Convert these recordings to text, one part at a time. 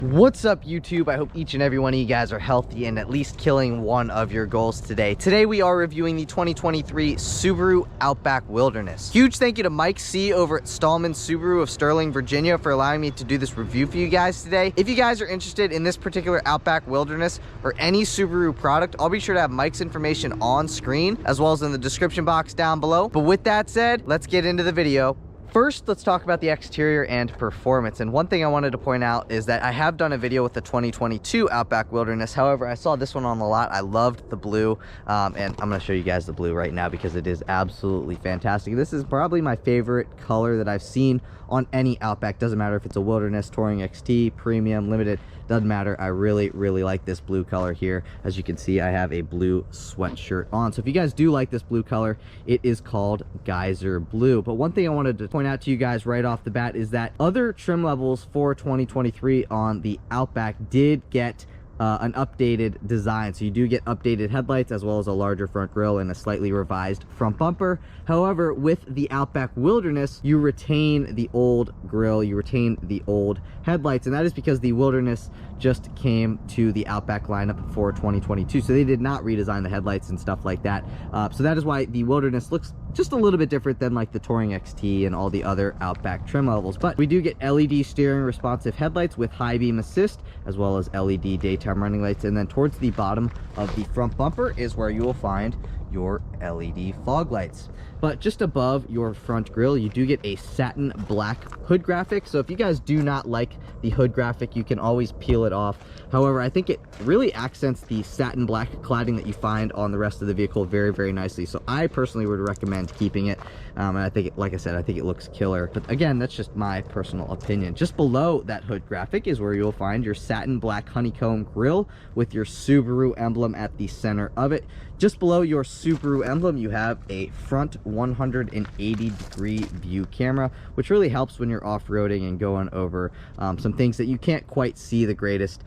What's up, YouTube? I hope each and every one of you guys are healthy and at least killing one of your goals today. Today we are reviewing the 2023 Subaru Outback Wilderness. Huge thank you to Mike C over at Stohlman Subaru of Sterling, Virginia for allowing me to do this review for you guys today. If you guys are interested in this particular Outback Wilderness or any Subaru product, I'll be sure to have Mike's information on screen as well as in the description box down below. But with that said, let's get into the video. First, let's talk about the exterior and performance. And one thing I wanted to point out is that I have done a video with the 2022 Outback Wilderness. However, I saw this one on the lot. I loved the blue, and I'm going to show you guys the blue right now because it is absolutely fantastic. This is probably my favorite color that I've seen on any Outback. Doesn't matter if it's a Wilderness, Touring XT, Premium, Limited, doesn't matter. I really like this blue color here. As you can see, I have a blue sweatshirt on. So if you guys do like this blue color, it is called Geyser Blue. But one thing I wanted to point out to you guys right off the bat is that other trim levels for 2023 on the Outback did get an updated design. So you do get updated headlights as well as a larger front grille and a slightly revised front bumper. However, with the Outback Wilderness, you retain the old grille, you retain the old headlights, and that is because the Wilderness just came to the Outback lineup for 2022. So they did not redesign the headlights and stuff like that. So that is why the Wilderness looks just a little bit different than like the Touring XT and all the other Outback trim levels. But we do get LED steering responsive headlights with high beam assist as well as LED daytime running lights. And then towards the bottom of the front bumper is where you will find your LED fog lights. But just above your front grille, you do get a satin black hood graphic. So if you guys do not like the hood graphic, you can always peel it off. However, I think it really accents the satin black cladding that you find on the rest of the vehicle very nicely. So I personally would recommend keeping it. And I think, like I said, I think it looks killer. But again, that's just my personal opinion. Just below that hood graphic is where you'll find your satin black honeycomb grille with your Subaru emblem at the center of it. Just below your Subaru emblem, you have a front 180-degree view camera, which really helps when you're off-roading and going over some things that you can't quite see the greatest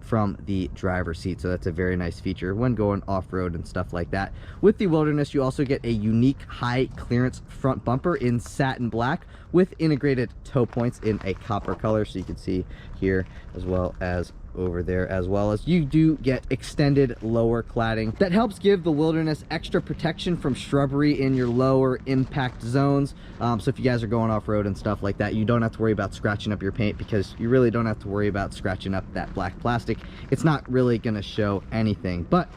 from the driver's seat. So that's a very nice feature when going off-road and stuff like that. With the Wilderness, you also get a unique high clearance front bumper in satin black with integrated toe points in a copper color, so you can see here as well as over there, as well as you do get extended lower cladding that helps give the Wilderness extra protection from shrubbery in your lower impact zones. So if you guys are going off-road and stuff like that, you don't have to worry about scratching up your paint, because you really don't have to worry about scratching up that black plastic. It's not really going to show anything. But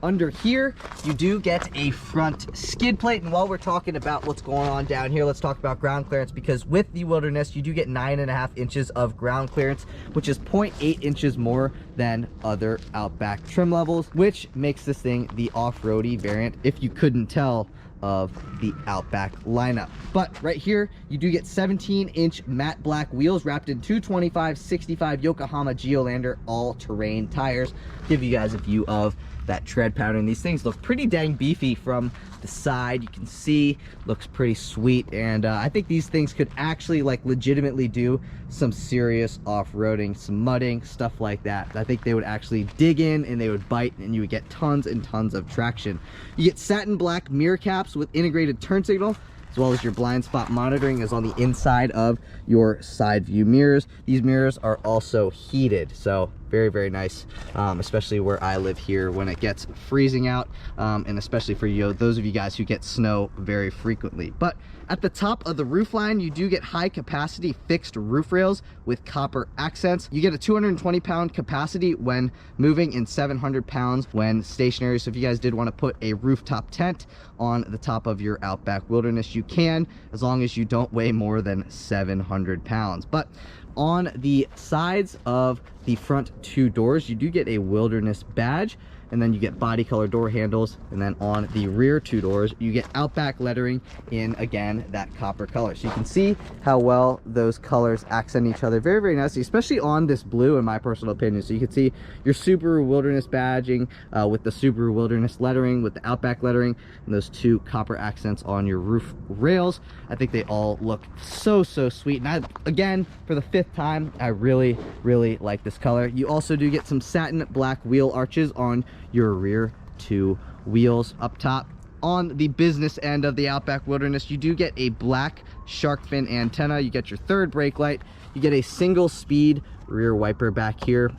under here, you do get a front skid plate. And while we're talking about what's going on down here, let's talk about ground clearance, because with the Wilderness, you do get 9.5 inches of ground clearance, which is 0.8 inches more than other Outback trim levels, which makes this thing the off-roady variant, if you couldn't tell, of the Outback lineup. But right here, you do get 17-inch matte black wheels wrapped in 225/65 Yokohama Geolandar all-terrain tires. Give you guys a view of that tread pattern. These things look pretty dang beefy from the side. You can see looks pretty sweet, and I think these things could actually like legitimately do some serious off-roading, some mudding, stuff like that. I think they would actually dig in and they would bite, and you would get tons and tons of traction. You get satin black mirror caps with integrated turn signal, as well as your blind spot monitoring is on the inside of your side view mirrors. These mirrors are also heated, so very nice, especially where I live here when it gets freezing out, and especially for those of you guys who get snow very frequently. But at the top of the roof line, you do get high capacity fixed roof rails with copper accents. You get a 220-pound capacity when moving and 700 pounds when stationary. So if you guys did want to put a rooftop tent on the top of your Outback Wilderness, you can, as long as you don't weigh more than 700 pounds. But on the sides of the front two doors, you do get a Wilderness badge, and then you get body color door handles, and then on the rear two doors you get Outback lettering in, again, that copper color. So you can see how well those colors accent each other very nicely, especially on this blue, in my personal opinion. So you can see your Subaru Wilderness badging with the Subaru Wilderness lettering, with the Outback lettering, and those two copper accents on your roof rails. I think they all look so sweet, and again, for the 5th time, I really like this color. You also do get some satin black wheel arches on your rear two wheels up top. On the business end of the Outback Wilderness, you do get a black shark fin antenna. You get your third brake light. You get a single speed rear wiper back here.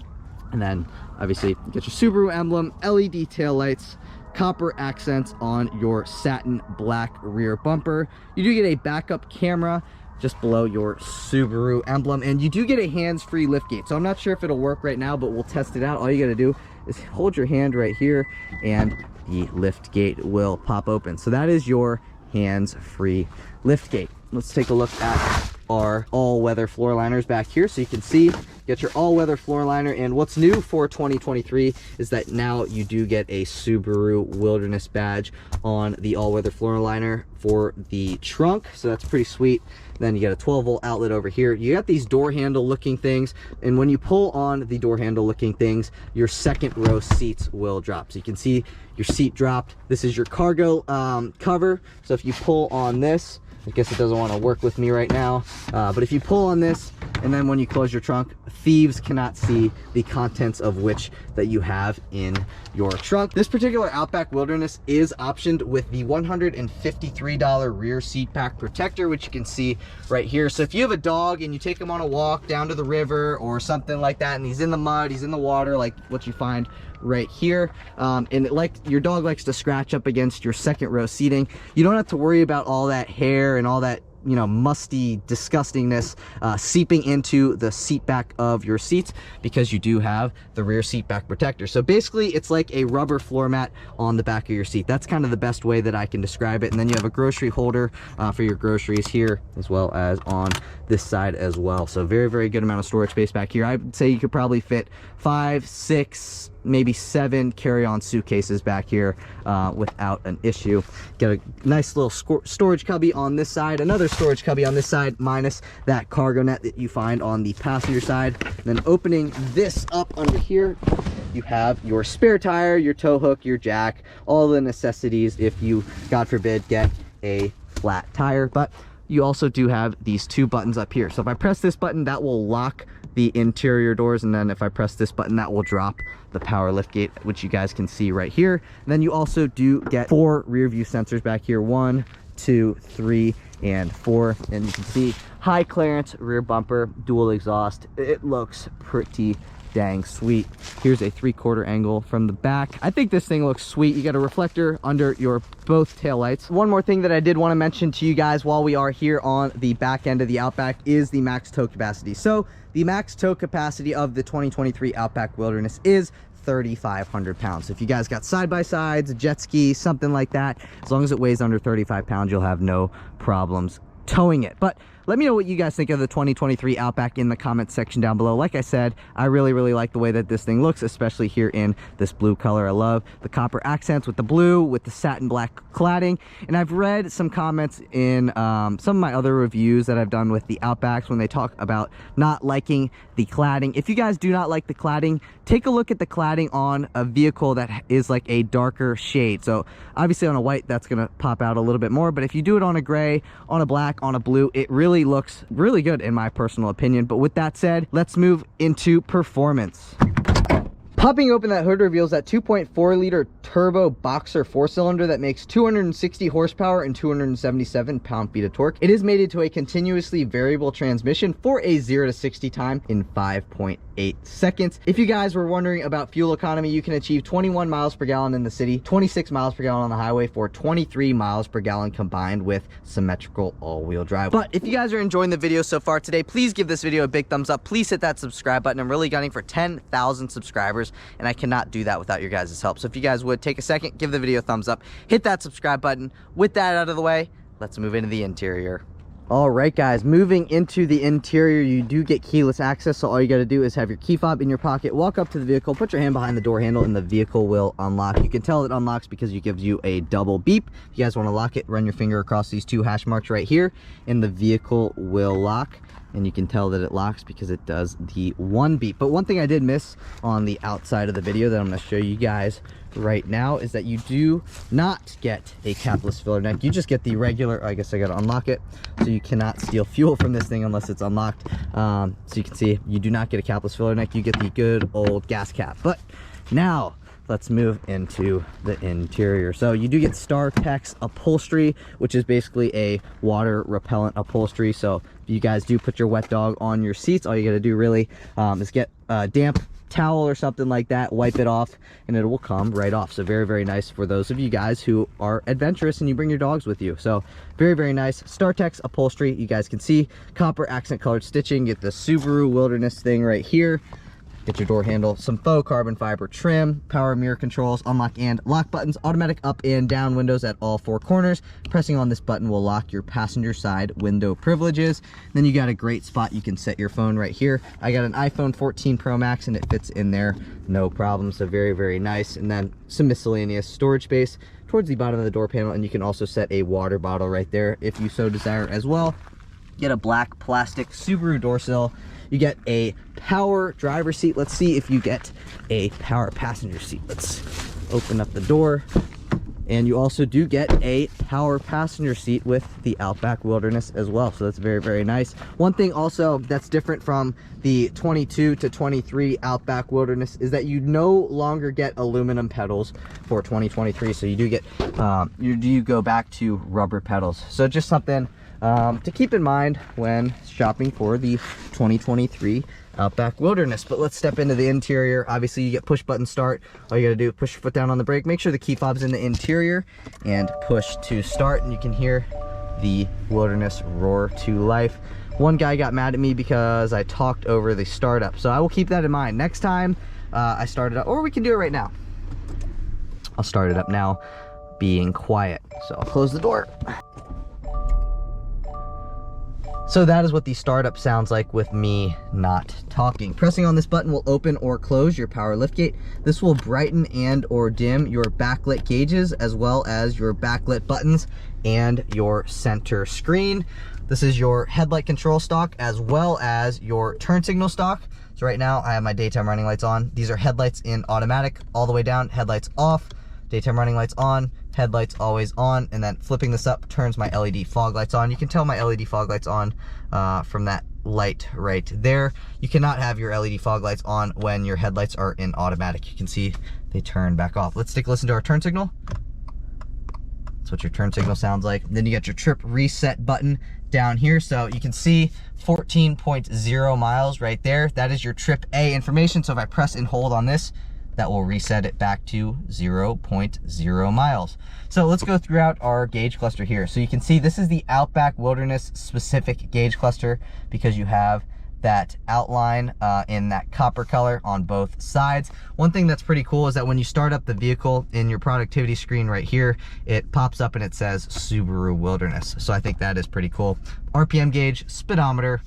And then obviously you get your Subaru emblem, LED taillights, copper accents on your satin black rear bumper. You do get a backup camera just below your Subaru emblem, and you do get a hands-free liftgate. So I'm not sure if it'll work right now, but we'll test it out. All you got to do is hold your hand right here and the liftgate will pop open. So that is your hands-free liftgate. Let's take a look at our all-weather floor liners back here. So you can see, get your all-weather floor liner, and what's new for 2023 is that now you do get a Subaru Wilderness badge on the all-weather floor liner for the trunk, so that's pretty sweet. Then you got a 12-volt outlet over here. You got these door handle looking things, and when you pull on the door handle looking things, your second row seats will drop. So you can see your seat dropped. This is your cargo cover, so if you pull on this, I guess it doesn't want to work with me right now, but if you pull on this and then when you close your trunk, thieves cannot see the contents of which that you have in your trunk. This particular Outback Wilderness is optioned with the $153 rear seat pack protector, which you can see right here. So if you have a dog and you take him on a walk down to the river or something like that, and he's in the mud, he's in the water, like what you find right here, and like your dog likes to scratch up against your second row seating, you don't have to worry about all that hair and all that, you know, musty disgustingness seeping into the seat back of your seats, because you do have the rear seat back protector. So basically it's like a rubber floor mat on the back of your seat. That's kind of the best way that I can describe it. And then you have a grocery holder for your groceries here, as well as on this side as well. So very, very good amount of storage space back here. I would say you could probably fit 5, 6, maybe 7 carry-on suitcases back here without an issue. Got a nice little storage cubby on this side, another storage cubby on this side, minus that cargo net that you find on the passenger side. And then opening this up under here, you have your spare tire, your tow hook, your jack, all the necessities if you, God forbid, get a flat tire. But you also do have these 2 buttons up here. So if I press this button, that will lock the interior doors, and then if I press this button, that will drop the power lift gate, which you guys can see right here. And then you also do get 4 rear view sensors back here, 1, 2, 3, and 4. And you can see high clearance rear bumper, dual exhaust. It looks pretty dang sweet. Here's a 3/4 angle from the back. I think this thing looks sweet. You got a reflector under your both taillights. One more thing that I did want to mention to you guys while we are here on the back end of the Outback is the max tow capacity. So the max tow capacity of the 2023 Outback Wilderness is 3,500 pounds. If you guys got side-by-sides, jet ski, something like that, as long as it weighs under 35 pounds, you'll have no problems towing it. But let me know what you guys think of the 2023 Outback in the comments section down below. Like I said, I really, really like the way that this thing looks, especially here in this blue color. I love the copper accents with the blue, with the satin black cladding. And I've read some comments in some of my other reviews that I've done with the Outbacks when they talk about not liking the cladding. If you guys do not like the cladding, take a look at the cladding on a vehicle that is like a darker shade. So obviously on a white, that's gonna pop out a little bit more, but if you do it on a gray, on a black, on a blue, it really looks really good in my personal opinion. But with that said, let's move into performance. Popping open that hood reveals that 2.4 liter turbo boxer 4-cylinder that makes 260 horsepower and 277 pound-feet of torque. It is mated to a continuously variable transmission for a 0 to 60 time in 5.8 seconds. If you guys were wondering about fuel economy, you can achieve 21 miles per gallon in the city, 26 miles per gallon on the highway, for 23 miles per gallon combined with symmetrical all-wheel drive. But if you guys are enjoying the video so far today, please give this video a big thumbs up. Please hit that subscribe button. I'm really gunning for 10,000 subscribers, and I cannot do that without your guys' help. So if you guys would take a second, give the video a thumbs up, hit that subscribe button. With that out of the way, let's move into the interior. All right, guys, moving into the interior, you do get keyless access. So all you got to do is have your key fob in your pocket, walk up to the vehicle, put your hand behind the door handle, and the vehicle will unlock. You can tell it unlocks because it gives you a double beep. If you guys want to lock it, run your finger across these 2 hash marks right here, and the vehicle will lock. And you can tell that it locks because it does the 1 beep. But one thing I did miss on the outside of the video that I'm going to show you guys right now is that you do not get a capless filler neck. You just get the regular, I guess I got to unlock it. So you cannot steal fuel from this thing unless it's unlocked. So you can see you do not get a capless filler neck. You get the good old gas cap. But now let's move into the interior. So you do get StarTex upholstery, which is basically a water repellent upholstery. So if you guys do put your wet dog on your seats, all you got to do really is get a damp towel or something like that, wipe it off, and it will come right off. So very, very nice for those of you guys who are adventurous and you bring your dogs with you. So very, very nice. StarTex upholstery, you guys can see copper accent colored stitching. Get the Subaru Wilderness thing right here. Get your door handle, some faux carbon fiber trim, power mirror controls, unlock and lock buttons, automatic up and down windows at all 4 corners. Pressing on this button will lock your passenger side window privileges. Then you got a great spot. You can set your phone right here. I got an iPhone 14 Pro Max and it fits in there, no problem. So very, very nice. And then some miscellaneous storage space towards the bottom of the door panel. And you can also set a water bottle right there if you so desire as well. Get a black plastic Subaru door sill. You get a power driver seat. Let's see if you get a power passenger seat. Let's open up the door. And you also do get a power passenger seat with the Outback Wilderness as well. So that's very, very nice. One thing also that's different from the 22 to 23 Outback Wilderness is that you no longer get aluminum pedals for 2023. So you do get, you do go back to rubber pedals. So just something to keep in mind when shopping for the 2023 Outback Wilderness. But let's step into the interior. Obviously you get push button start. All you got to do is push your foot down on the brake, make sure the key fob's in the interior, and push to start, and you can hear the Wilderness roar to life. One guy got mad at me because I talked over the startup, so I will keep that in mind next time I start it up, or we can do it right now. I'll start it up now being quiet. So I'll close the door. So that is what the startup sounds like with me not talking. Pressing on this button will open or close your power liftgate. This will brighten and or dim your backlit gauges, as well as your backlit buttons and your center screen. This is your headlight control stock as well as your turn signal stock. So right now I have my daytime running lights on. These are headlights in automatic all the way down, headlights off, daytime running lights on, headlights always on, and then flipping this up turns my LED fog lights on. You can tell my LED fog lights on from that light right there. You cannot have your LED fog lights on when your headlights are in automatic. You can see they turn back off. Let's take a listen to our turn signal. That's what your turn signal sounds like. Then you got your trip reset button down here. So you can see 14.0 miles right there. That is your trip A information. So if I press and hold on this, that will reset it back to 0.0 miles. So let's go throughout our gauge cluster here. So you can see this is the Outback Wilderness specific gauge cluster because you have that outline in that copper color on both sides. One thing that's pretty cool is that when you start up the vehicle in your productivity screen right here, it pops up and it says Subaru Wilderness. So I think that is pretty cool. RPM gauge, speedometer,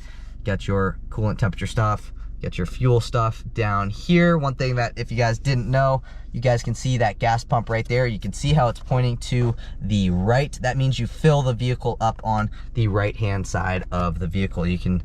get your coolant temperature stuff, get your fuel stuff down here. One thing that if you guys didn't know, you guys can see that gas pump right there. You can see how it's pointing to the right. That means you fill the vehicle up on the right-hand side of the vehicle. You can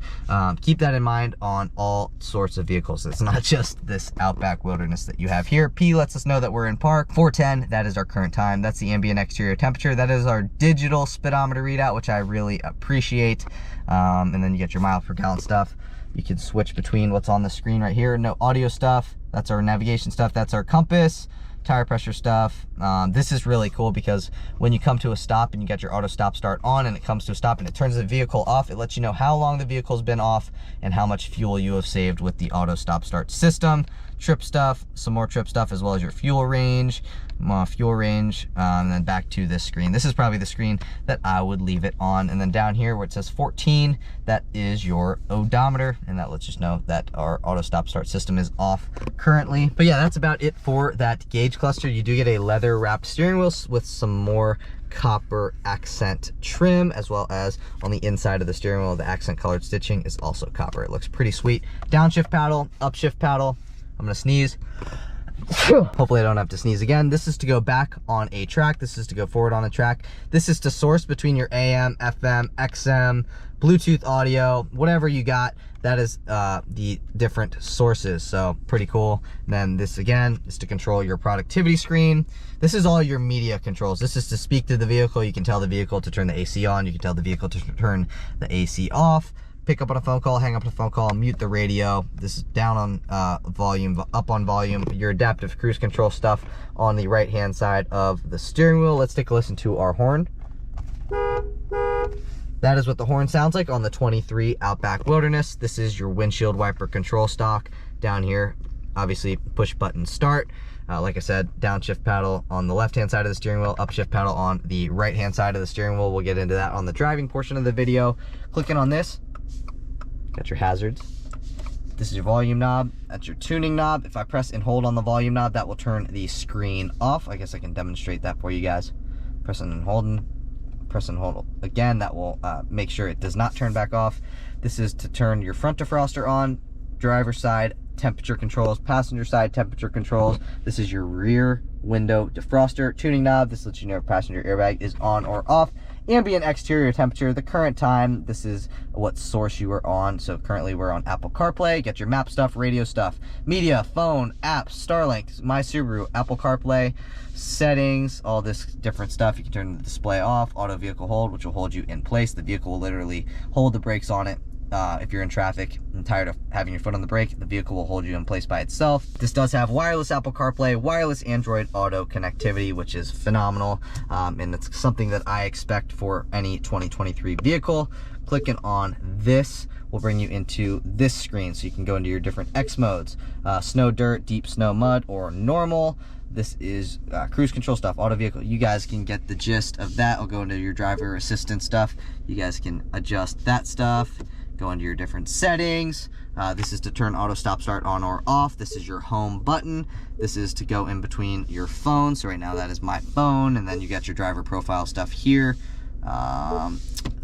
keep that in mind on all sorts of vehicles. It's not just this Outback Wilderness that you have here. P lets us know that we're in park. 410, that is our current time. That's the ambient exterior temperature. That is our digital speedometer readout, which I really appreciate. And then you get your mile per gallon stuff. You can switch between what's on the screen right here. No audio stuff. That's our navigation stuff. That's our compass, tire pressure stuff. This is really cool because when you come to a stop and you got your auto stop start on and it comes to a stop and it turns the vehicle off, it lets you know how long the vehicle's been off and how much fuel you have saved with the auto stop start system. Trip stuff, some more trip stuff, as well as your fuel range, and then back to this screen. This is probably the screen that I would leave it on. And then down here where it says 14, that is your odometer, and that lets us know that our auto stop start system is off currently. But yeah, that's about it for that gauge cluster. You do get a leather wrapped steering wheel with some more copper accent trim, as well as on the inside of the steering wheel, the accent colored stitching is also copper. It looks pretty sweet. Downshift paddle, upshift paddle. I'm gonna sneeze. Hopefully I don't have to sneeze again. This is to go back on a track. This is to go forward on a track. This is to source between your AM, FM, XM, Bluetooth audio, whatever you got. That is the different sources. So pretty cool. And then this again is to control your productivity screen. This is all your media controls. This is to speak to the vehicle. You can tell the vehicle to turn the AC on. You can tell the vehicle to turn the AC off. pick up on a phone call, hang up on a phone call, mute the radio. This is down on volume, up on volume. Your adaptive cruise control stuff on the right-hand side of the steering wheel. Let's take a listen to our horn. That is what the horn sounds like on the 23 Outback Wilderness. This is your windshield wiper control stock. Down here, obviously push button start. Like I said, downshift paddle on the left-hand side of the steering wheel, upshift paddle on the right-hand side of the steering wheel. We'll get into that on the driving portion of the video. Clicking on this, got your hazards. This is your volume knob. That's your tuning knob. If I press and hold on the volume knob, that will turn the screen off. I guess I can demonstrate that for you guys. Pressing and holding, press and hold again. That will make sure it does not turn back off. This is to turn your front defroster on, driver's side temperature controls, passenger side temperature controls. This is your rear window defroster. Tuning knob, this lets you know if passenger airbag is on or off. Ambient exterior temperature, the current time, this is what source you are on. So currently we're on Apple CarPlay. Get your map stuff, radio stuff, media, phone, apps, Starlink, My Subaru, Apple CarPlay, settings, all this different stuff. You can turn the display off, auto vehicle hold, which will hold you in place. The vehicle will literally hold the brakes on it. If you're in traffic and tired of having your foot on the brake, the vehicle will hold you in place by itself. This does have wireless Apple CarPlay, wireless Android Auto connectivity, which is phenomenal. And it's something that I expect for any 2023 vehicle. Clicking on this will bring you into this screen. So you can go into your different X modes, snow, dirt, deep snow, mud, or normal. This is cruise control stuff, auto vehicle. You guys can get the gist of that. I'll go into your driver assistant stuff. You guys can adjust that stuff. Go into your different settings. This is to turn auto stop start on or off. This is your home button. This is to go in between your phones. So right now that is my phone, and then you got your driver profile stuff here. I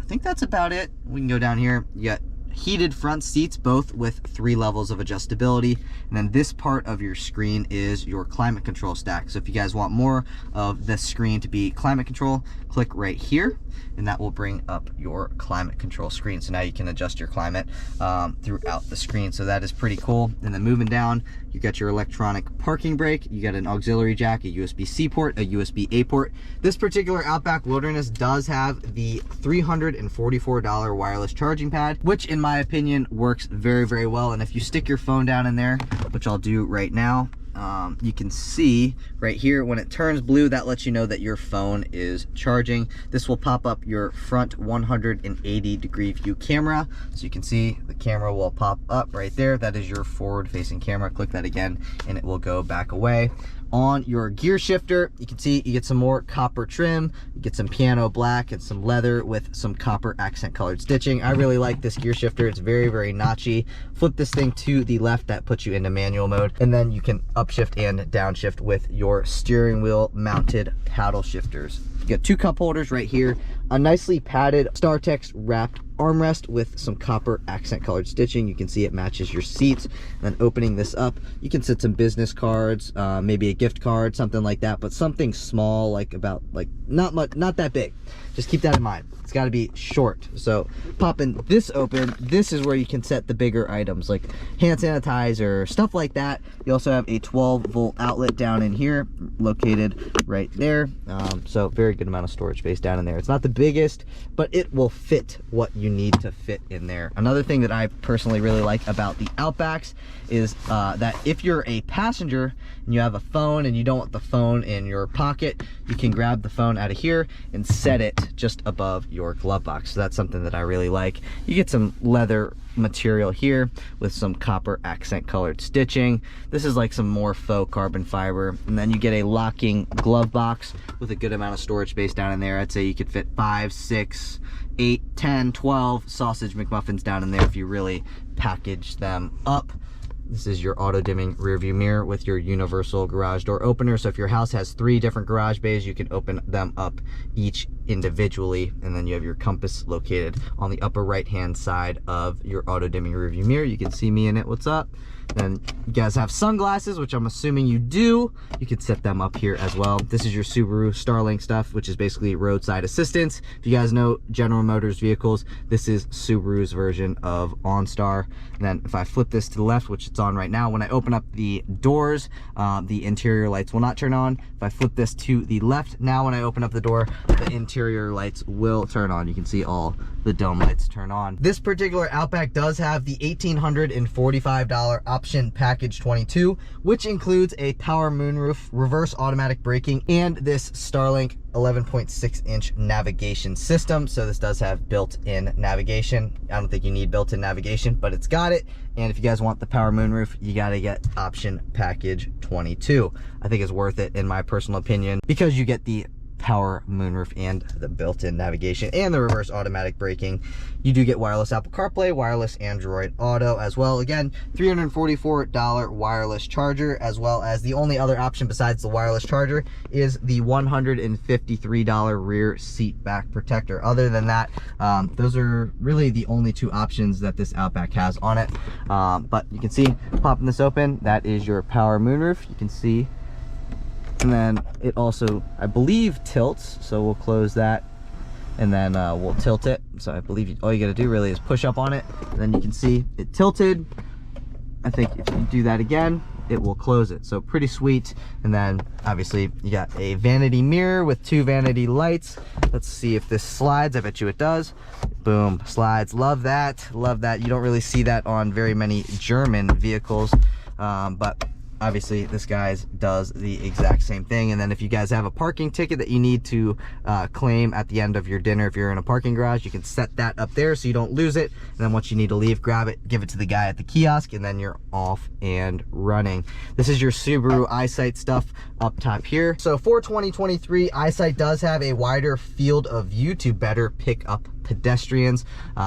think that's about it. We can go down here. You got heated front seats, both with 3 levels of adjustability. And then this part of your screen is your climate control stack. So if you guys want more of this screen to be climate control, click right here, and that will bring up your climate control screen. So now you can adjust your climate throughout the screen. So that is pretty cool. And then moving down, you got your electronic parking brake. You got an auxiliary jack, a USB-C port, a USB-A port. This particular Outback Wilderness does have the $344 wireless charging pad, which in my opinion works very, very well. And if you stick your phone down in there, which I'll do right now, you can see right here when it turns blue, that lets you know that your phone is charging. This will pop up your front 180-degree view camera, so you can see the camera will pop up right there. That is your forward-facing camera. Click that again and it will go back away. On your gear shifter, you can see you get some more copper trim, you get some piano black and some leather with some copper accent colored stitching. I really like this gear shifter. It's very, very notchy. Flip this thing to the left, that puts you into manual mode, and then you can upshift and downshift with your steering wheel mounted paddle shifters. You got 2 cup holders right here, a nicely padded StarTex wrapped armrest with some copper accent colored stitching. You can see it matches your seats. And then opening this up, you can set some business cards, maybe a gift card, something like that, but something small, like about not much, not that big. Just keep that in mind. It's got to be short. So popping this open, this is where you can set the bigger items like hand sanitizer, stuff like that. You also have a 12-volt outlet down in here, located right there. So very good amount of storage space down in there. It's not the biggest, but it will fit what you need to fit in there. Another thing that I personally really like about the Outbacks is that if you're a passenger and you have a phone and you don't want the phone in your pocket, you can grab the phone out of here and set it just above your glove box. So that's something that I really like. You get some leather material here with some copper accent colored stitching. This is like some more faux carbon fiber, and then you get a locking glove box with a good amount of storage space down in there. I'd say you could fit 5, 6, 8, 10, 12 sausage McMuffins down in there if you really package them up. This is your auto dimming rear view mirror with your universal garage door opener. So if your house has 3 different garage bays, you can open them up each individually. And then you have your compass located on the upper right hand side of your auto dimming rear view mirror. You can see me in it. What's up? Then you guys have sunglasses, which I'm assuming you do. You could set them up here as well. This is your Subaru Starlink stuff, which is basically roadside assistance. If you guys know General Motors vehicles, this is Subaru's version of OnStar. And then if I flip this to the left, which it's on right now, when I open up the doors, the interior lights will not turn on. If I flip this to the left, now when I open up the door, the interior interior lights will turn on. You can see all the dome lights turn on. This particular Outback does have the $1,845 option package 22, which includes a power moonroof, reverse automatic braking, and this Starlink 11.6-inch navigation system. So this does have built-in navigation. I don't think you need built-in navigation, but it's got it. And if you guys want the power moonroof, you got to get option package 22. I think it's worth it in my personal opinion because you get the power moonroof and the built-in navigation and the reverse automatic braking. You do get wireless Apple CarPlay, wireless Android Auto as well. Again, $344 wireless charger, as well as the only other option besides the wireless charger is the $153 rear seat back protector. Other than that, those are really the only two options that this Outback has on it. But you can see, popping this open, that is your power moonroof. You can see. And then it also, I believe, tilts. So we'll close that and then we'll tilt it. So I believe all you got to do really is push up on it. And then you can see it tilted. I think if you do that again, it will close it. So pretty sweet. And then obviously you got a vanity mirror with 2 vanity lights. Let's see if this slides. I bet you it does. Boom, slides. Love that. Love that. You don't really see that on very many German vehicles. But obviously this guy's does the exact same thing. And then if you guys have a parking ticket that you need to claim at the end of your dinner, if you're in a parking garage, you can set that up there so you don't lose it. And then once you need to leave, grab it, give it to the guy at the kiosk, and then you're off and running. This is your Subaru EyeSight stuff up top here. So for 2023, EyeSight does have a wider field of view to better pick up pedestrians.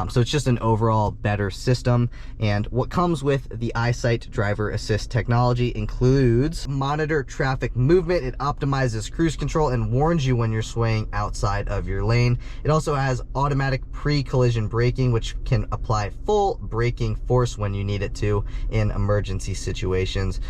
So it's just an overall better system. And what comes with the EyeSight driver assist technology includes monitor traffic movement. It optimizes cruise control and warns you when you're swaying outside of your lane. It also has automatic pre-collision braking, which can apply full braking force when you need it to in emergency situations.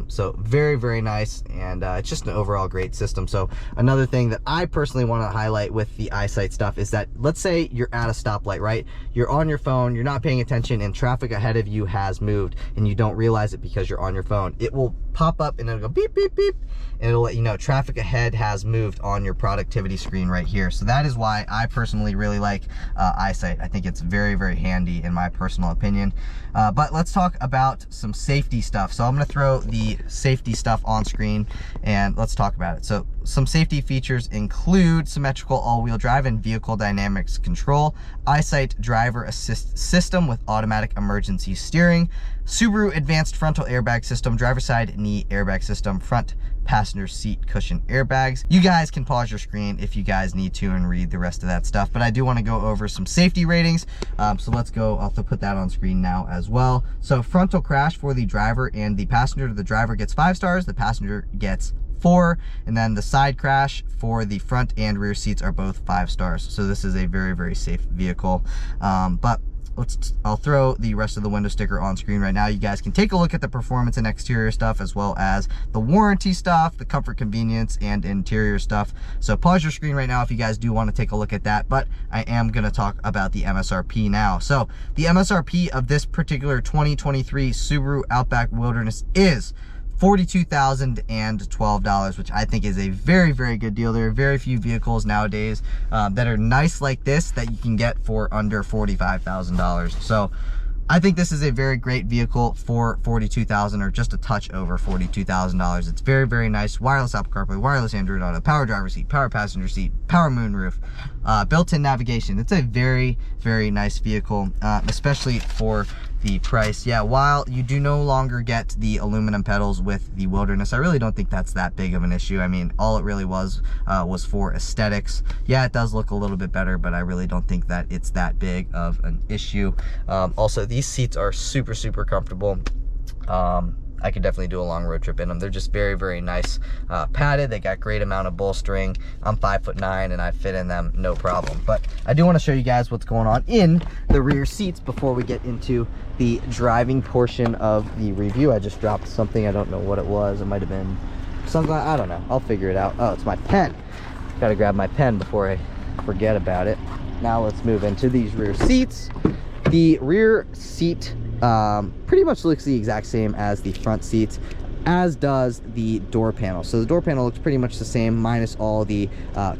So very, very nice. And it's just an overall great system. So another thing that I personally want to highlight with the EyeSight stuff is that, let's say you're at a stoplight, right? You're on your phone, you're not paying attention, and traffic ahead of you has moved, and you don't realize it because you're on your phone. It will pop up and it'll go beep, beep, beep, and it'll let you know traffic ahead has moved on your productivity screen right here. So that is why I personally really like EyeSight. I think it's very, very handy in my personal opinion. But let's talk about some safety stuff. So I'm going to throw the safety stuff on screen and let's talk about it. So some safety features include symmetrical all-wheel drive and vehicle dynamics control, EyeSight driver assist system with automatic emergency steering, Subaru advanced frontal airbag system, driver side knee airbag system, front passenger seat cushion airbags. You guys can pause your screen if you guys need to and read the rest of that stuff, but I do want to go over some safety ratings. So let's go. I'll have to put that on screen now as well. So frontal crash for the driver and the passenger. The driver gets 5 stars, the passenger gets 4, and then the side crash for the front and rear seats are both 5 stars. So this is a very, very safe vehicle. But I'll throw the rest of the window sticker on screen right now. You guys can take a look at the performance and exterior stuff, as well as the warranty stuff, the comfort, convenience, and interior stuff. So pause your screen right now if you guys do want to take a look at that, but I am going to talk about the MSRP now. So the MSRP of this particular 2023 Subaru Outback Wilderness is $42,012, which I think is a very, very good deal. There are very few vehicles nowadays that are nice like this that you can get for under $45,000. So I think this is a very great vehicle for $42,000, or just a touch over $42,000. It's very, very nice. Wireless Apple CarPlay, wireless Android Auto, power driver seat, power passenger seat, power moonroof, built-in navigation. It's a very, very nice vehicle, especially for the price. Yeah, while you do no longer get the aluminum pedals with the Wilderness, I really don't think that's that big of an issue. I mean, all it really was for aesthetics. Yeah, it does look a little bit better, but I really don't think that it's that big of an issue. Also, these seats are super, super comfortable. I could definitely do a long road trip in them. They're just very, very nice, padded. They got great amount of bolstering. I'm 5'9" and I fit in them no problem. But I do want to show you guys what's going on in the rear seats before we get into the driving portion of the review. I just dropped something. I don't know what it was. It might have been sunglasses. I don't know. I'll figure it out. Oh, it's my pen. Got to grab my pen before I forget about it. Now let's move into these rear seats. The rear seat pretty much looks the exact same as the front seats. as does the door panel. So the door panel looks pretty much the same, minus all the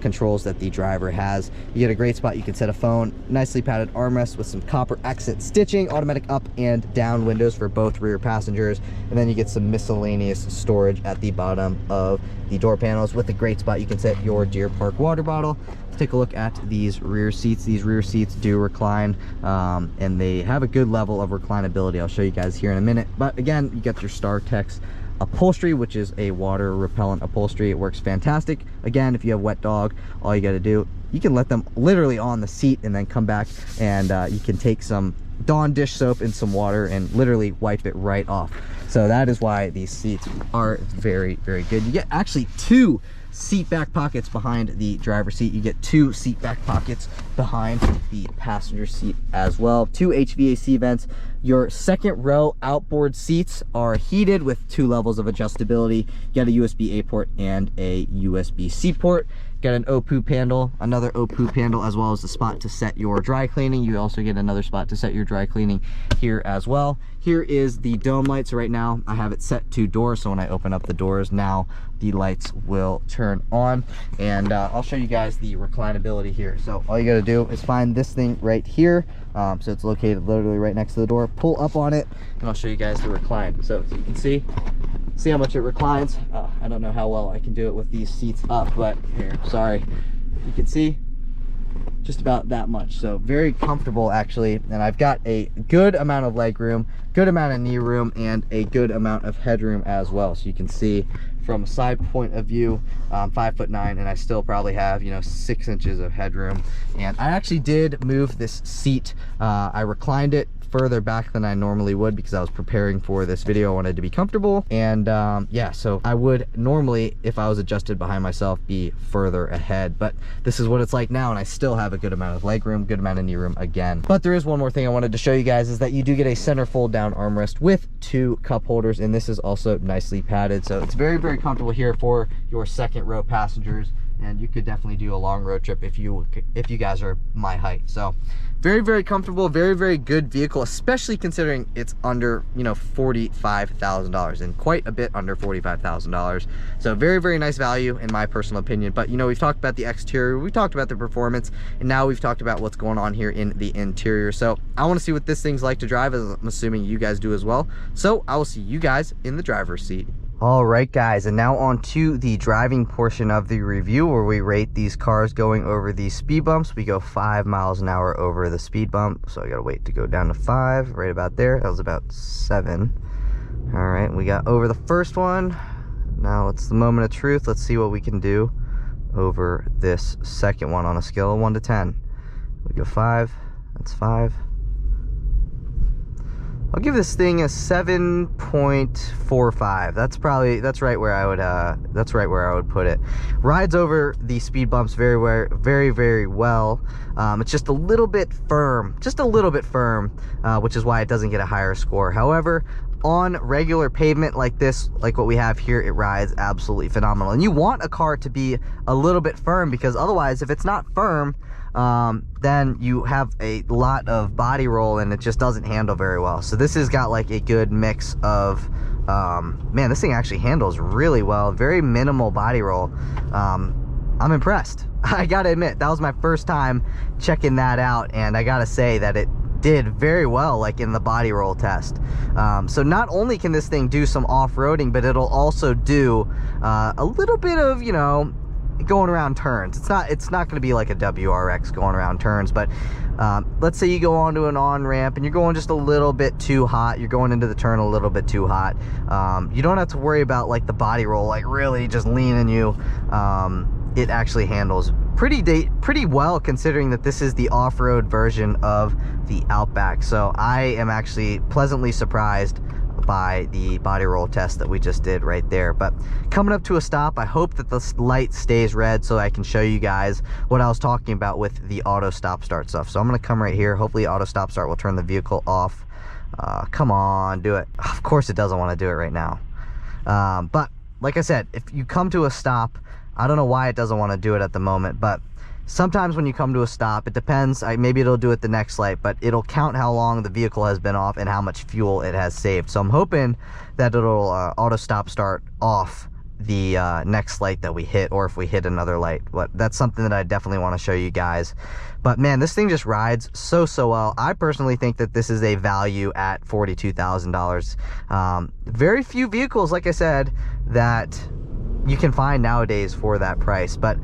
controls that the driver has. You get a great spot. You can set a phone, nicely padded armrest with some copper accent stitching, automatic up and down windows for both rear passengers, and then you get some miscellaneous storage at the bottom of the door panels with a great spot. You can set your Deer Park water bottle. Take a look at these rear seats. These rear seats do recline, and they have a good level of reclinability. I'll show you guys here in a minute. But again, you got your StarTex upholstery, which is a water repellent upholstery. It works fantastic. Again, if you have wet dog, all you got to do, you can let them literally on the seat and then come back, and you can take some Dawn dish soap and some water and literally wipe it right off. So that is why these seats are very, very good. You get actually 2 seat back pockets behind the driver's seat. You get 2 seat back pockets behind the passenger seat as well. 2 HVAC vents. Your second row outboard seats are heated with 2 levels of adjustability. You got a USB-A port and a USB-C port. Got an O-poop handle, another O-poop handle, as well as the spot to set your dry cleaning. You also get another spot to set your dry cleaning here as well. Here is the dome light. So right now I have it set to door, so when I open up the doors now, the lights will turn on. And I'll show you guys the reclinability here. So all you got to do is find this thing right here. So it's located literally right next to the door. Pull up on it, and I'll show you guys the recline. So you can see how much it reclines. I don't know how well I can do it with these seats up, but here, sorry, you can see just about that much. So very comfortable actually, and I've got a good amount of leg room, good amount of knee room, and a good amount of headroom as well. So you can see from a side point of view, 5'9", and I still probably have, you know, 6 inches of headroom. And I actually did move this seat. I reclined it further back than I normally would because I was preparing for this video. I wanted to be comfortable, and yeah, so I would normally, if I was adjusted behind myself, be further ahead, but this is what it's like now, and I still have a good amount of leg room, good amount of knee room again. But there is one more thing I wanted to show you guys, is that you do get a center fold down armrest with 2 cup holders, and this is also nicely padded, so it's very, very comfortable here for your second row passengers. And you could definitely do a long road trip if you guys are my height. So very, very comfortable, very, very good vehicle, especially considering it's under, you know, $45,000, and quite a bit under $45,000. So very, very nice value in my personal opinion. But you know, we've talked about the exterior, we've talked about the performance, and now we've talked about what's going on here in the interior. So I want to see what this thing's like to drive, as I'm assuming you guys do as well. So I will see you guys in the driver's seat. All right, guys, and now on to the driving portion of the review, where we rate these cars going over these speed bumps. We go 5 miles an hour over the speed bump, so I gotta wait to go down to 5, right about there. That was about 7. All right, we got over the first one. Now it's the moment of truth. Let's see what we can do over this second one on a scale of 1 to 10. We go 5, that's 5. I'll give this thing a 7.45. That's right where I would put it. Rides over the speed bumps very, very well. It's just a little bit firm, which is why it doesn't get a higher score. However, on regular pavement like this, like what we have here, it rides absolutely phenomenal. And you want a car to be a little bit firm, because otherwise, if it's not firm, then you have a lot of body roll and it just doesn't handle very well. So this has got like a good mix of, man, this thing actually handles really well, very minimal body roll. I'm impressed. I gotta admit, that was my first time checking that out, and I gotta say that it did very well, like in the body roll test. So not only can this thing do some off-roading, but it'll also do a little bit of, you know, going around turns. It's not going to be like a WRX going around turns, but let's say you go onto an on-ramp and you're going just a little bit too hot, you're going into the turn a little bit too hot, you don't have to worry about like the body roll like really just leaning you. It actually handles pretty well, considering that this is the off-road version of the Outback. So I am actually pleasantly surprised by the body roll test that we just did right there. But coming up to a stop, I hope that the light stays red so I can show you guys what I was talking about with the auto stop start stuff. So I'm going to come right here. Hopefully auto stop start will turn the vehicle off. Come on, do it. Of course it doesn't want to do it right now. But like I said, if you come to a stop, I don't know why it doesn't want to do it at the moment, but sometimes when you come to a stop, it depends, maybe it'll do it the next light, but it'll count how long the vehicle has been off and how much fuel it has saved. So I'm hoping that it'll auto stop start off the next light that we hit, or if we hit another light. But that's something that I definitely want to show you guys. But man, this thing just rides so well. I personally think that this is a value at $42,000. Very few vehicles, like I said, that you can find nowadays for that price. But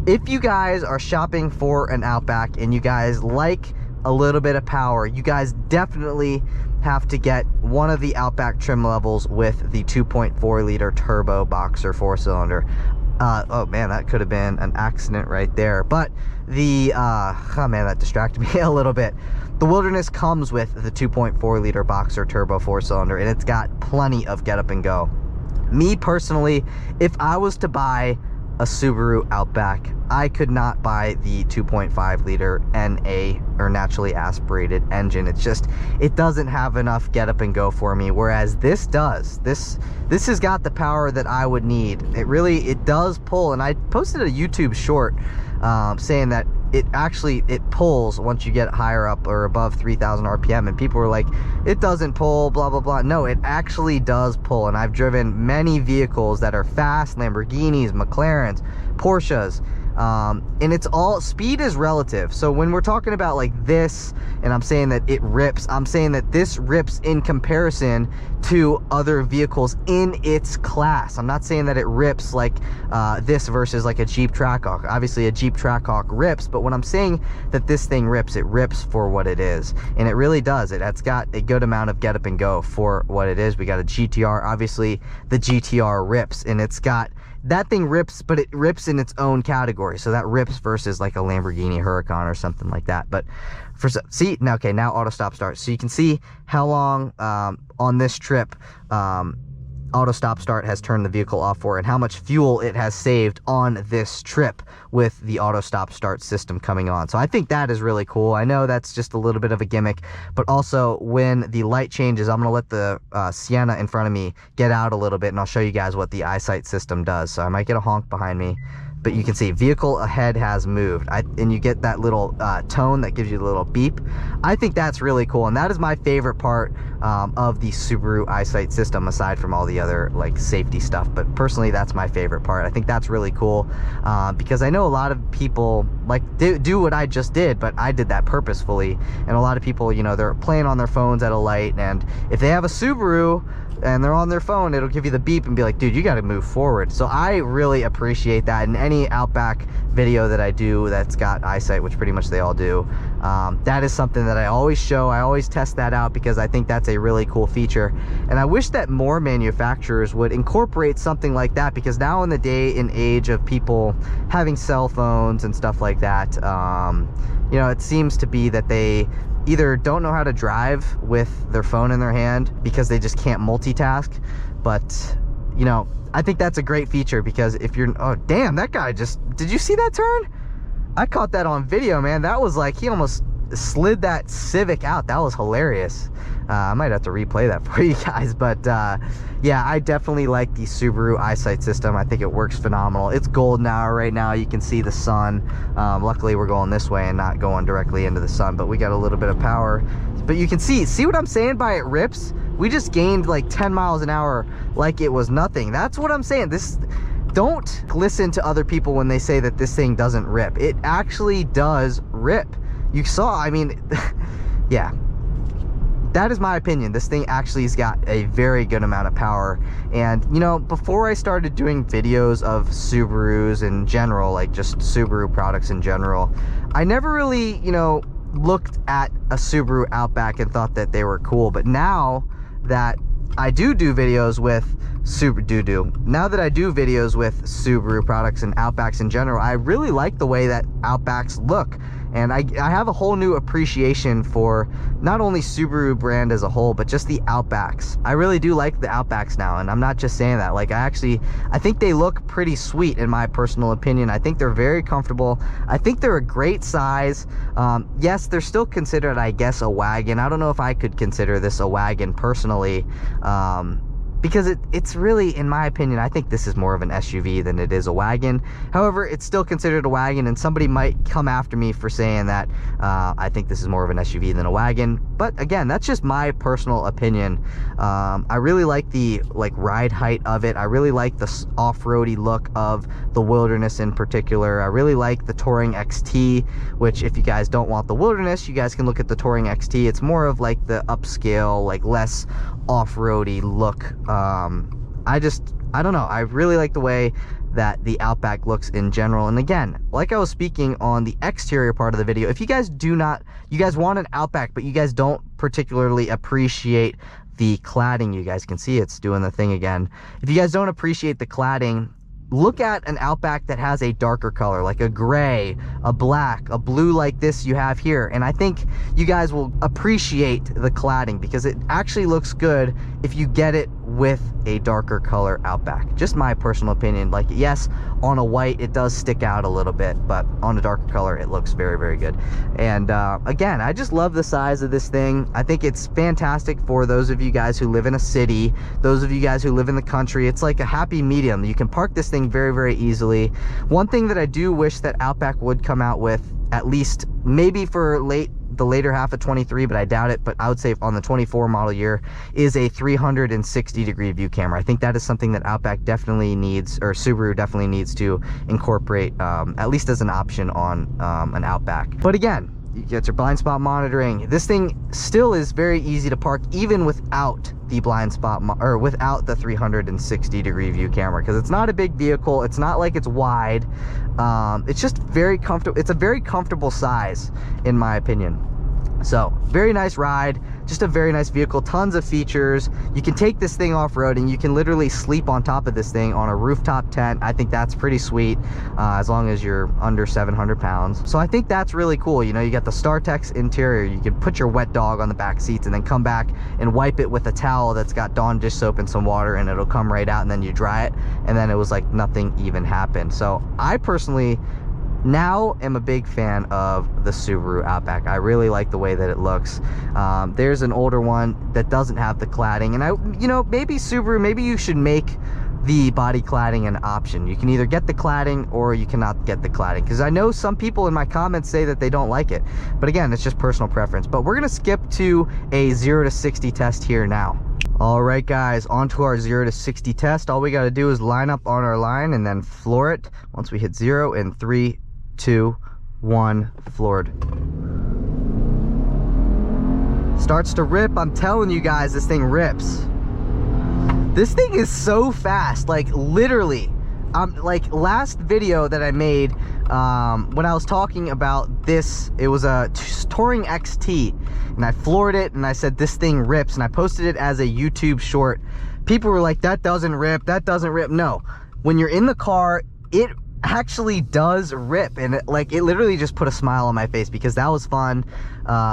if you guys are shopping for an Outback and you guys like a little bit of power, you guys definitely have to get one of the Outback trim levels with the 2.4 liter turbo boxer 4-cylinder. Oh man, that could have been an accident right there. But the oh man, that distracted me a little bit. The Wilderness comes with the 2.4 liter boxer turbo 4-cylinder, and it's got plenty of get up and go. Me personally, if I was to buy a Subaru Outback, I could not buy the 2.5 liter NA or naturally aspirated engine. It's just, it doesn't have enough get up and go for me, whereas this does. This has got the power that I would need. It does pull, and I posted a YouTube short saying that it pulls once you get higher up or above 3,000 RPM, and people were like, it doesn't pull, blah blah blah. No, it actually does pull, and I've driven many vehicles that are fast, Lamborghinis, McLarens, Porsches, and it's all, speed is relative. So when we're talking about like this, and I'm saying that it rips, I'm saying that this rips in comparison to other vehicles in its class. I'm not saying that it rips like this versus like a Jeep Trackhawk. Obviously a Jeep Trackhawk rips, but when I'm saying that this thing rips, it rips for what it is, and it really does. It's got a good amount of get up and go for what it is. We got a GTR, obviously the GTR rips, and it's got, that thing rips, but it rips in its own category. So that rips versus like a Lamborghini Huracan or something like that. But for, see, now, okay, now auto stop start. So you can see how long on this trip auto stop start has turned the vehicle off for, and how much fuel it has saved on this trip with the auto stop start system coming on. So I think that is really cool. I know that's just a little bit of a gimmick, but also when the light changes, I'm gonna let the Sienna in front of me get out a little bit, and I'll show you guys what the eyesight system does. So I might get a honk behind me, but you can see vehicle ahead has moved, and you get that little tone that gives you the little beep. I think that's really cool, and that is my favorite part of the Subaru eyesight system, aside from all the other like safety stuff. But personally, that's my favorite part. I think that's really cool because I know a lot of people like do what I just did, but I did that purposefully. And a lot of people, you know, they're playing on their phones at a light, and if they have a Subaru and they're on their phone, it'll give you the beep and be like, dude, you got to move forward. So I really appreciate that. In any Outback video that I do that's got eyesight, which pretty much they all do, that is something that I always show. I always test that out because I think that's a really cool feature, and I wish that more manufacturers would incorporate something like that, because now in the day and age of people having cell phones and stuff like that, you know, it seems to be that they either don't know how to drive with their phone in their hand because they just can't multitask. But you know, I think that's a great feature, because if you're, oh damn, that guy just, did you see that turn? I caught that on video, man. That was like, he almost slid that Civic out. That was hilarious. I might have to replay that for you guys. But yeah, I definitely like the Subaru eyesight system. I think it works phenomenal. It's golden hour right now. You can see the sun. Luckily we're going this way and not going directly into the sun, but we got a little bit of power. But you can see what I'm saying by it rips? We just gained like 10 miles an hour like it was nothing. That's what I'm saying. Don't listen to other people when they say that this thing doesn't rip. It actually does rip. You saw, I mean, yeah, that is my opinion. This thing actually has got a very good amount of power. And you know, before I started doing videos of Subarus in general, like just Subaru products in general, I never really, you know, looked at a Subaru Outback and thought that they were cool. But now that I do videos with now that I do videos with Subaru products and Outbacks in general, I really like the way that Outbacks look. And I have a whole new appreciation for not only Subaru brand as a whole, but just the Outbacks. I really do like the Outbacks now, and I'm not just saying that. Like, I think they look pretty sweet in my personal opinion. I think they're very comfortable. I think they're a great size. Yes, they're still considered, I guess, a wagon. I don't know if I could consider this a wagon personally. because it's really, in my opinion, I think this is more of an SUV than it is a wagon. However, it's still considered a wagon, and somebody might come after me for saying that I think this is more of an SUV than a wagon. But again, that's just my personal opinion. I really like the ride height of it. I really like the off-roady look of the Wilderness in particular. I really like the Touring XT, which if you guys don't want the Wilderness, you guys can look at the Touring XT. It's more of like the upscale, like less off-roady look. I don't know, I really like the way that the Outback looks in general. And again, like I was speaking on the exterior part of the video, if you guys want an Outback, but you guys don't particularly appreciate the cladding, you guys can see it's doing the thing again. If you guys don't appreciate the cladding, look at an Outback that has a darker color, like a gray, a black, a blue like this you have here. And I think you guys will appreciate the cladding because it actually looks good if you get it with a darker color Outback. Just my personal opinion. Like, yes, on a white it does stick out a little bit, but on a darker color it looks very, very good. And again, I just love the size of this thing. I think it's fantastic for those of you guys who live in a city, those of you guys who live in the country. It's like a happy medium. You can park this thing very, very easily. One thing that I do wish that Outback would come out with, at least maybe for the later half of 23, but I doubt it, but I would say on the 24 model year, is a 360-degree view camera. I think that is something that Outback definitely needs, or Subaru definitely needs to incorporate, at least as an option on an Outback. But again, you get your blind spot monitoring. This thing still is very easy to park even without the blind spot or without the 360-degree view camera, because it's not a big vehicle. It's not like it's wide. It's just very comfortable. It's a very comfortable size in my opinion. So very nice ride, just a very nice vehicle, tons of features. You can take this thing off-roading. You can literally sleep on top of this thing on a rooftop tent. I think that's pretty sweet, as long as you're under 700 pounds. So I think that's really cool. You know, you got the StarTex interior. You can put your wet dog on the back seats and then come back and wipe it with a towel that's got Dawn dish soap and some water, and it'll come right out, and then you dry it, and then it was like nothing even happened. So I personally now am a big fan of the Subaru Outback. I really like the way that it looks. There's an older one that doesn't have the cladding, and you know, maybe Subaru, maybe you should make the body cladding an option. You can either get the cladding or you cannot get the cladding, because I know some people in my comments say that they don't like it, but again, it's just personal preference. But we're gonna skip to a 0 to 60 test here now. All right, guys, on to our 0 to 60 test. All we got to do is line up on our line and then floor it once we hit 0 in 3, 2, 1, floored. Starts to rip. I'm telling you guys, this thing rips. This thing is so fast, like literally. Like last video that I made, when I was talking about this, it was a Touring XT, and I floored it and I said this thing rips, and I posted it as a YouTube short. People were like, that doesn't rip, that doesn't rip. No, when you're in the car, it actually does rip, and it literally just put a smile on my face because that was fun.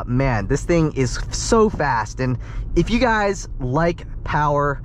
Man, this thing is so fast. And if you guys like power,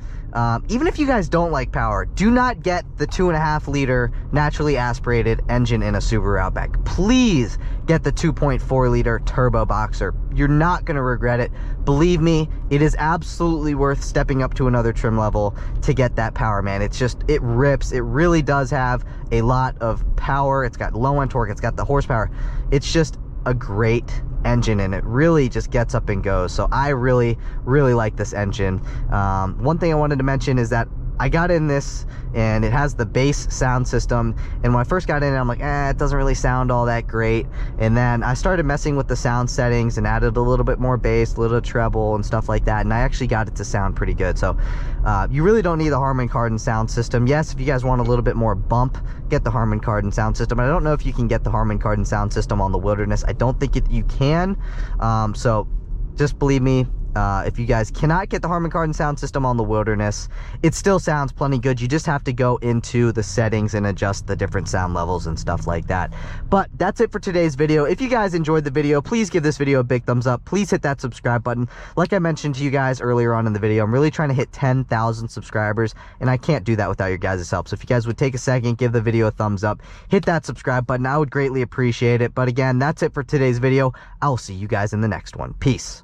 even if you guys don't like power, do not get the 2.5 liter naturally aspirated engine in a Subaru Outback. Please get the 2.4 liter turbo boxer. You're not going to regret it. Believe me, it is absolutely worth stepping up to another trim level to get that power, man. It's just, it rips. It really does have a lot of power. It's got low end torque. It's got the horsepower. It's just a great engine, and it really just gets up and goes. So I really, really like this engine. One thing I wanted to mention is that I got in this and it has the bass sound system, and when I first got in it, I'm like, it doesn't really sound all that great. And then I started messing with the sound settings and added a little bit more bass, a little treble and stuff like that, and I actually got it to sound pretty good. So you really don't need the Harman Kardon sound system. Yes, if you guys want a little bit more bump, get the Harman Kardon sound system. I don't know if you can get the Harman Kardon sound system on the Wilderness. I don't think you can. So just believe me, if you guys cannot get the Harman Kardon sound system on the Wilderness, it still sounds plenty good. You just have to go into the settings and adjust the different sound levels and stuff like that. But that's it for today's video. If you guys enjoyed the video, please give this video a big thumbs up. Please hit that subscribe button. Like I mentioned to you guys earlier on in the video, I'm really trying to hit 10,000 subscribers, and I can't do that without your guys' help. So if you guys would take a second, give the video a thumbs up, hit that subscribe button, I would greatly appreciate it. But again, that's it for today's video. I will see you guys in the next one. Peace.